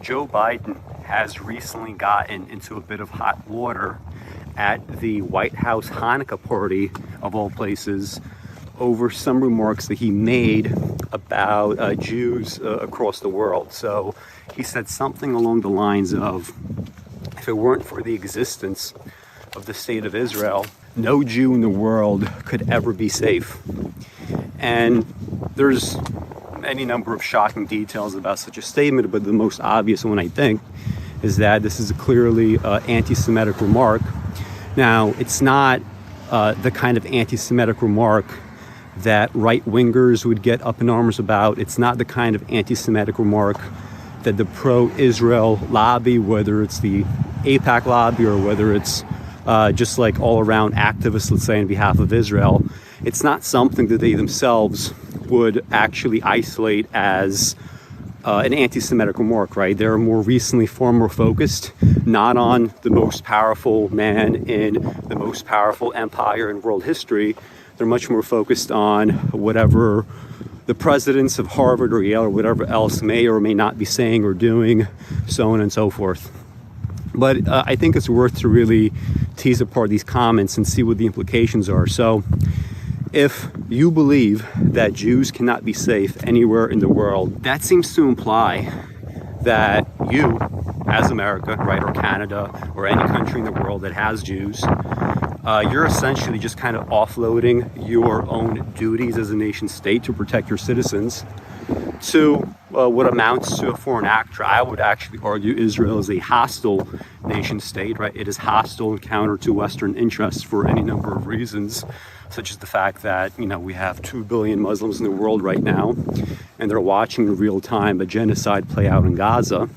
Joe Biden has recently gotten into a bit of hot water at the White House Hanukkah party, of all places, over some remarks that he made about Jews across the world. So he said something along the lines of, if it weren't for the existence of the state of Israel, no Jew in the world could ever be safe. And there's any number of shocking details about such a statement, but the most obvious one, I think, is that this is a clearly anti-Semitic remark. Now, it's not the kind of anti-Semitic remark that right-wingers would get up in arms about. It's not the kind of anti-Semitic remark that the pro-Israel lobby, whether it's the AIPAC lobby or whether it's just like all-around activists, let's say, on behalf of Israel, it's not something that they themselves would actually isolate as an anti-Semitic remark, right? They're more recently far more focused, not on the most powerful man in the most powerful empire in world history. They're much more focused on whatever the presidents of Harvard or Yale or whatever else may or may not be saying or doing, so on and so forth. But I think it's worth to really tease apart these comments and see what the implications are. So if you believe that Jews cannot be safe anywhere in the world, that seems to imply that you, as America, right, or Canada, or any country in the world that has Jews, you're essentially just kind of offloading your own duties as a nation state to protect your citizens to what amounts to a foreign actor. I would actually argue Israel is a hostile nation state, right? It is hostile and counter to Western interests for any number of reasons, such as the fact that, you know, we have 2 billion Muslims in the world right now, and they're watching in real time a genocide play out in Gaza,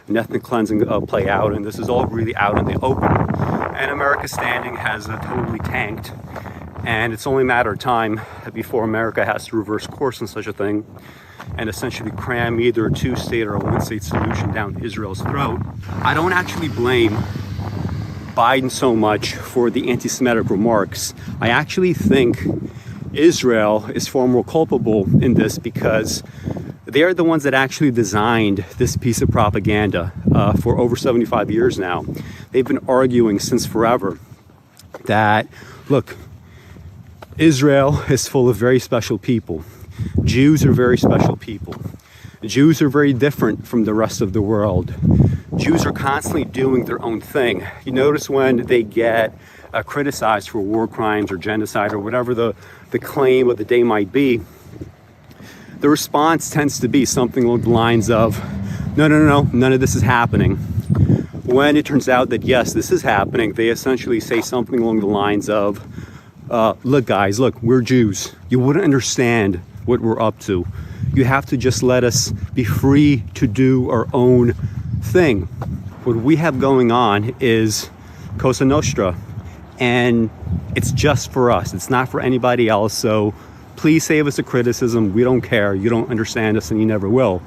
an ethnic cleansing play out, and this is all really out in the open. And America's standing has totally tanked, and it's only a matter of time before America has to reverse course on such a thing and essentially cram either a two-state or a one-state solution down Israel's throat. I don't actually blame Biden so much for the anti-Semitic remarks. I actually think Israel is far more culpable in this because they're the ones that actually designed this piece of propaganda for over 75 years now. They've been arguing since forever that, look, Israel is full of very special people. Jews are very special people. Jews are very different from the rest of the world. Jews are constantly doing their own thing. You notice when they get criticized for war crimes or genocide or whatever the claim of the day might be, the response tends to be something along the lines of, no, none of this is happening. When it turns out that, yes, this is happening, they essentially say something along the lines of, look, guys, look, we're Jews. You wouldn't understand what we're up to. You have to just let us be free to do our own thing. What we have going on is Cosa Nostra, and it's just for us. It's not for anybody else. So please save us a criticism. We don't care. You don't understand us, and you never will.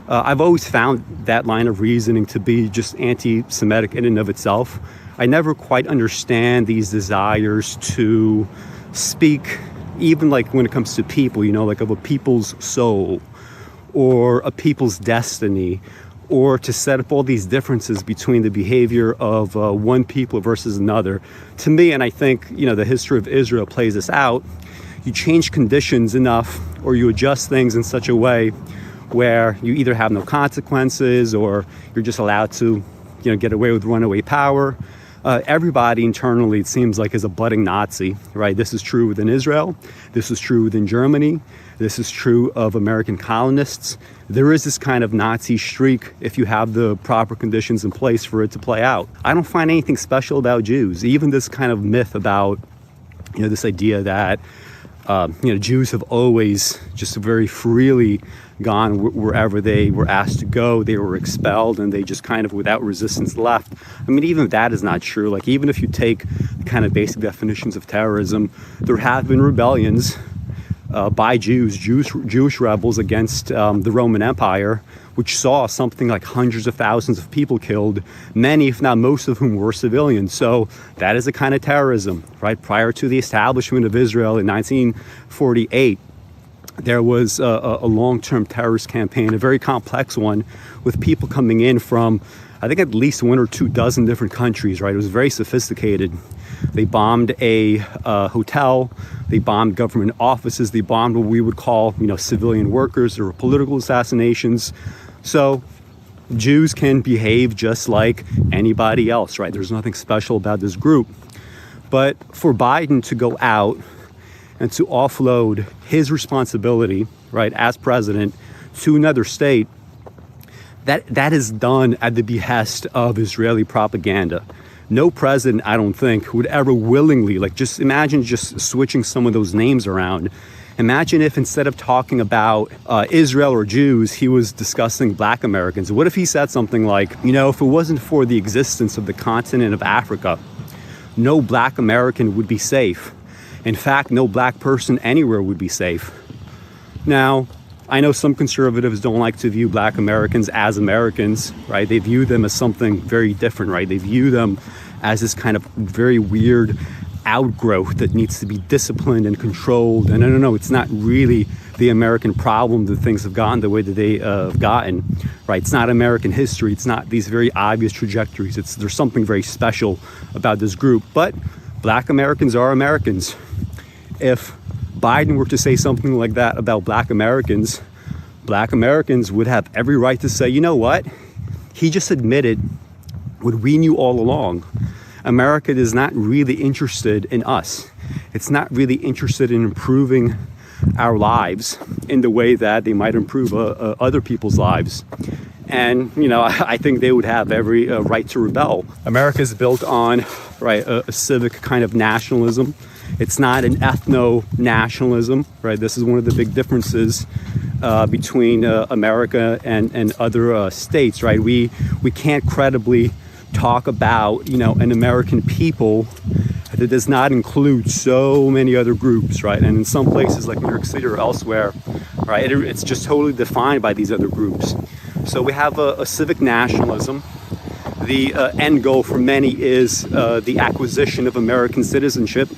I've always found that line of reasoning to be just anti-Semitic in and of itself. I never quite understand these desires to speak, even like when it comes to people, you know, like of a people's soul or a people's destiny, or to set up all these differences between the behavior of one people versus another. To me, and I think, you know, the history of Israel plays this out, you change conditions enough or you adjust things in such a way where you either have no consequences or you're just allowed to, you know, get away with runaway power. Everybody internally, it seems like, is a budding Nazi, right? This is true within Israel. This is true within Germany. This is true of American colonists. There is this kind of Nazi streak if you have the proper conditions in place for it to play out. I don't find anything special about Jews. Even this kind of myth about, you know, this idea that, you know, Jews have always just very freely gone wherever they were asked to go. They were expelled and they just kind of without resistance left. I mean, even that is not true. Like, even if you take the kind of basic definitions of terrorism, there have been rebellions by Jewish rebels against the Roman Empire, which saw something like hundreds of thousands of people killed, many, if not most of whom were civilians. So that is a kind of terrorism, right? Prior to the establishment of Israel in 1948, there was a long-term terrorist campaign, a very complex one, with people coming in from, I think, at least 1 or 2 dozen different countries, right? It was very sophisticated. They bombed a hotel, they bombed government offices, they bombed what we would call, civilian workers. There were political assassinations. So Jews can behave just like anybody else, right? There's nothing special about this group. But for Biden to go out and to offload his responsibility, right, as president to another state, that is done at the behest of Israeli propaganda. No president, I don't think, would ever willingly, just imagine just switching some of those names around. Imagine if instead of talking about Israel or Jews, he was discussing Black Americans. What if he said something like, if it wasn't for the existence of the continent of Africa, no Black American would be safe. In fact, no Black person anywhere would be safe. Now, I know some conservatives don't like to view Black Americans as Americans, right? They view them as something very different, right? They view them as this kind of very weird outgrowth that needs to be disciplined and controlled. And no, it's not really the American problem that things have gotten the way that they have gotten, right? It's not American history. It's not these very obvious trajectories. There's something very special about this group. But Black Americans are Americans. If Biden were to say something like that about Black Americans would have every right to say, you know what? He just admitted what we knew all along. America is not really interested in us. It's not really interested in improving our lives in the way that they might improve other people's lives. And, I think they would have every right to rebel. America is built on, right, a civic kind of nationalism. It's not an ethno-nationalism, right? This is one of the big differences between America and other states, right? We can't credibly talk about, an American people that does not include so many other groups, right? And in some places like New York City or elsewhere, right, it's just totally defined by these other groups. So we have a civic nationalism. The end goal for many is the acquisition of American citizenship.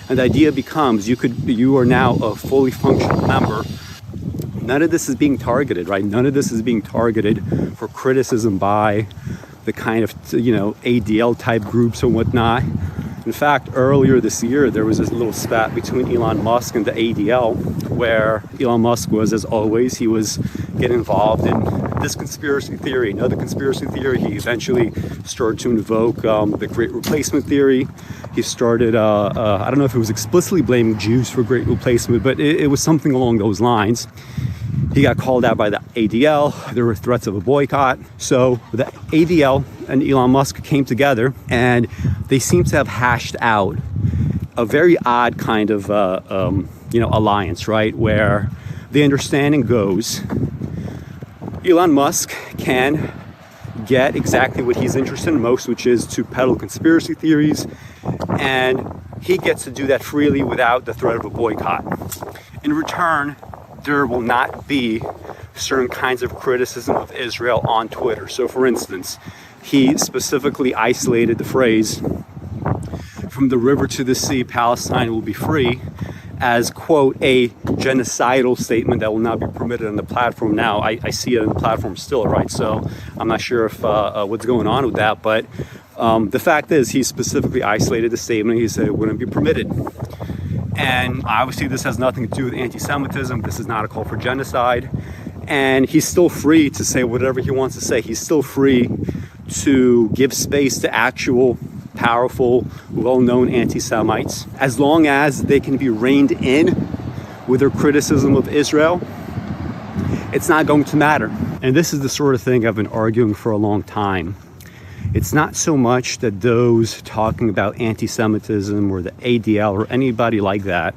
And the idea becomes you are now a fully functional member. None of this is being targeted, right? None of this is being targeted for criticism by the kind of, ADL type groups and whatnot. In fact, earlier this year, there was this little spat between Elon Musk and the ADL, where Elon Musk was, as always, he was getting involved in this conspiracy theory, another conspiracy theory. He eventually started to invoke the Great Replacement theory. He started, I don't know if it was explicitly blaming Jews for Great Replacement, but it was something along those lines. He got called out by the ADL. There were threats of a boycott. So the ADL and Elon Musk came together, and they seem to have hashed out a very odd kind of, alliance, right? Where the understanding goes, Elon Musk can get exactly what he's interested in most, which is to peddle conspiracy theories, and he gets to do that freely without the threat of a boycott. In return, there will not be certain kinds of criticism of Israel on Twitter. So for instance, he specifically isolated the phrase, "From the river to the sea, Palestine will be free," as, quote, a genocidal statement that will not be permitted on the platform. Now, I see it on the platform still, right? So I'm not sure if what's going on with that, but the fact is he specifically isolated the statement. He said it wouldn't be permitted. And obviously this has nothing to do with anti-Semitism. This is not a call for genocide. And he's still free to say whatever he wants to say. He's still free to give space to actual, powerful, well-known anti-Semites, as long as they can be reined in with their criticism of Israel. It's not going to matter. And this is the sort of thing I've been arguing for a long time. It's not so much that those talking about anti-Semitism or the ADL or anybody like that,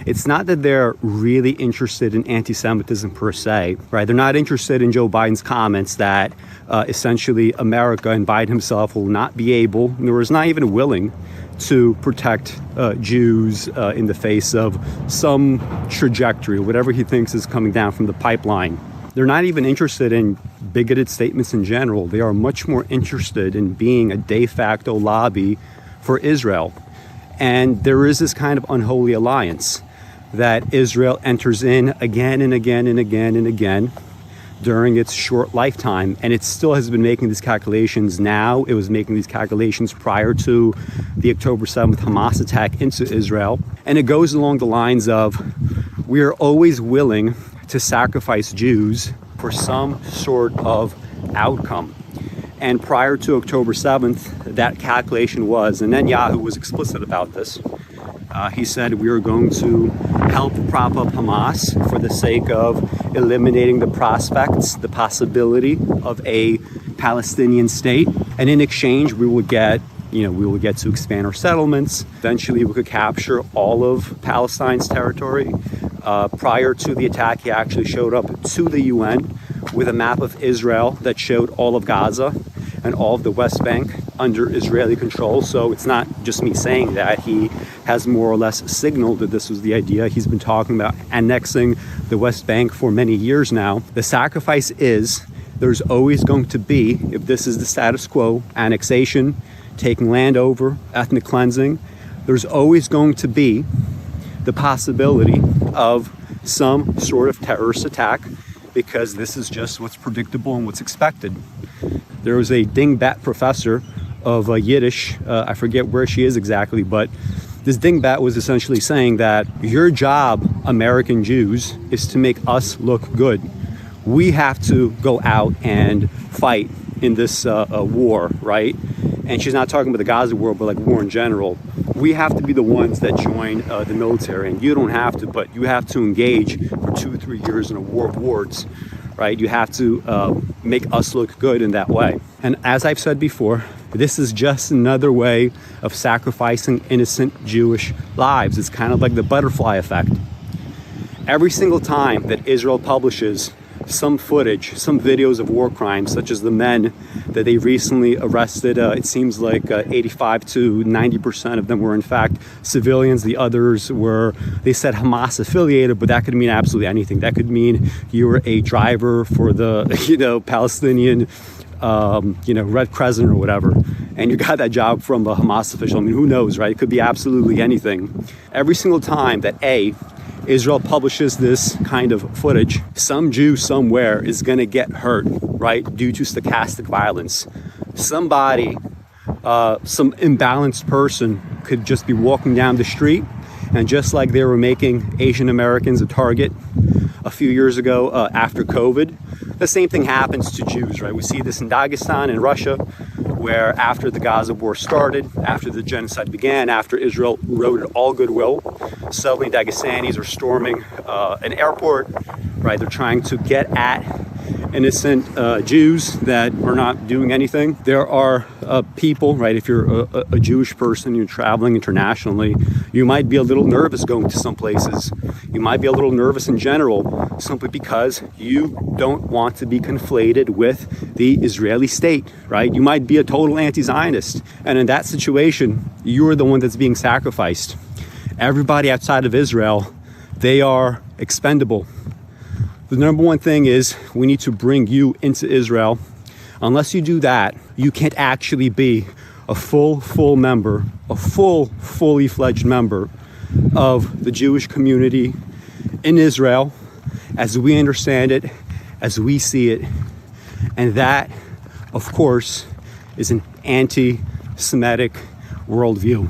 it's not that they're really interested in anti-Semitism per se, right? They're not interested in Joe Biden's comments that essentially America and Biden himself will not be able, nor is not even willing, to protect Jews in the face of some trajectory, whatever he thinks is coming down from the pipeline. They're not even interested in bigoted statements in general. They are much more interested in being a de facto lobby for Israel. And there is this kind of unholy alliance that Israel enters in again and again and again and again during its short lifetime. And it still has been making these calculations now. It was making these calculations prior to the October 7th Hamas attack into Israel. And it goes along the lines of, we are always willing to sacrifice Jews for some sort of outcome. And prior to October 7th, that calculation was, and Netanyahu was explicit about this, he said we are going to help prop up Hamas for the sake of eliminating the prospects, the possibility of a Palestinian state. And in exchange, we will get to expand our settlements. Eventually, we could capture all of Palestine's territory. Prior to the attack, he actually showed up to the UN with a map of Israel that showed all of Gaza and all of the West Bank under Israeli control. So it's not just me saying that. He has more or less signaled that this was the idea. He's been talking about annexing the West Bank for many years now. The sacrifice is, there's always going to be, if this is the status quo, annexation, taking land over, ethnic cleansing, there's always going to be the possibility of some sort of terrorist attack, because this is just what's predictable and what's expected. There was a dingbat professor of Yiddish, I forget where she is exactly, but this dingbat was essentially saying that your job, American Jews, is to make us look good. We have to go out and fight in this war, right? And she's not talking about the Gaza war, but like war in general. We have to be the ones that join the military, and you don't have to, but you have to engage for 2 or 3 years in a war of words, right? You have to make us look good in that way. And as I've said before, this is just another way of sacrificing innocent Jewish lives. It's kind of like the butterfly effect. Every single time that Israel publishes some footage, some videos of war crimes, such as the men that they recently arrested, it seems like 85 to 90% of them were in fact civilians. The others were, they said Hamas affiliated, but that could mean absolutely anything. That could mean you were a driver for the, Palestinian, Red Crescent or whatever, and you got that job from a Hamas official. I mean, who knows, right? It could be absolutely anything. Every single time that Israel publishes this kind of footage, some Jew somewhere is going to get hurt, right, due to stochastic violence. Somebody, some imbalanced person could just be walking down the street, and just like they were making Asian Americans a target a few years ago after COVID, the same thing happens to Jews, right? We see this in Dagestan in Russia, where after the Gaza war started, after the genocide began, after Israel eroded all goodwill, suddenly Dagestanis are storming an airport, right? They're trying to get at innocent Jews that are not doing anything. There are people, right? If you're a Jewish person, you're traveling internationally, you might be a little nervous going to some places. You might be a little nervous in general, simply because you don't want to be conflated with the Israeli state, right? You might be a total anti-Zionist. And in that situation, you're the one that's being sacrificed. Everybody outside of Israel, they are expendable. The number one thing is we need to bring you into Israel. Unless you do that, you can't actually be a full member, a fully fledged member of the Jewish community in Israel as we understand it, as we see it. And that, of course, is an anti-Semitic worldview.